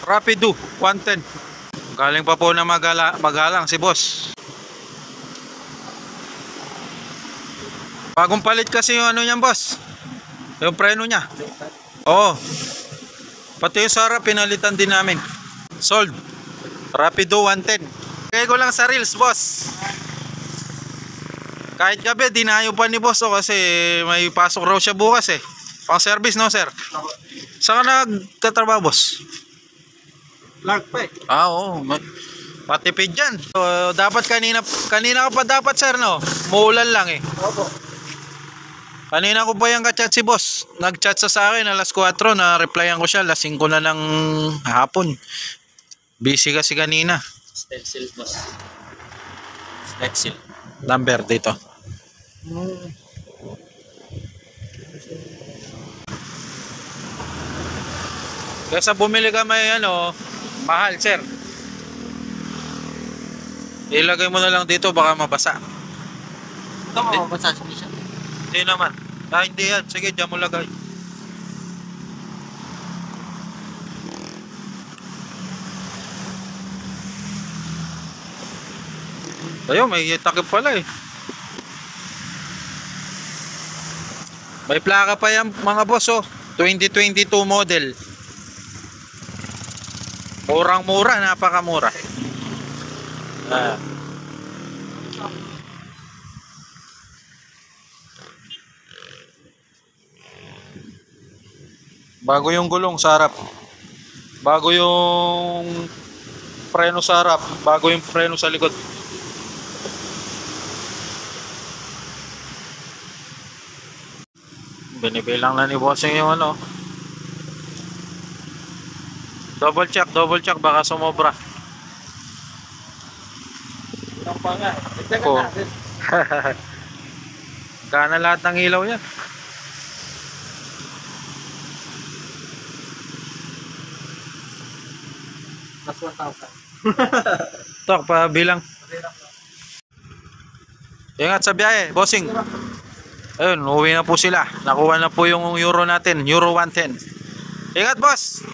Rapido 110. Galing pa po na magalang si boss. Bagong palit kasi yung ano niyan, boss. Yung preno niya. Oo. Pati yung sarap pinalitan din namin. Sold. Rapido 110. Kaya ko lang sa reels, boss. Kahit gabi, dinayo pa ni boss kasi may pasok raw siya bukas eh. Pang service, no, sir? Saan ka nagtatrabaho, boss? Lag pa eh. Oo. Matipid yan. So, dapat kanina ka pa dapat, sir, no? Muulan lang eh. Opo. Kanina ko pa yung ka-chat si boss. Nag-chat sa akin alas 4, na replyan ko siya alas 5 na ng hapon. Busy kasi kanina. Stencil, boss. Stencil. Number dito. Kesa bumili ka may ano, mahal, sir. Ilagay mo na lang dito, baka mabasa. Ito mo, massage mo siya. Hindi naman. Hindi yan. Sige, dyan mo lagay. Ayun, may takip pala eh. May plaka pa yan mga boss oh. 2022 model. Murang-mura, napakamura. Bago yung gulong sa harap. Bago yung preno sa harap. Bago yung preno sa likod. Binibilang na ni bossing yung ano. Double check baka sumobra. Ang pa nga. Tignan Oh. natin. Gana lahat ng ilaw yan. Plus 1,000. Tok, pabilang. Ingat sa biyahe, bossing. Ayun, uwi na po sila. Nakuha na po yung euro natin, euro 110. Ingat, boss!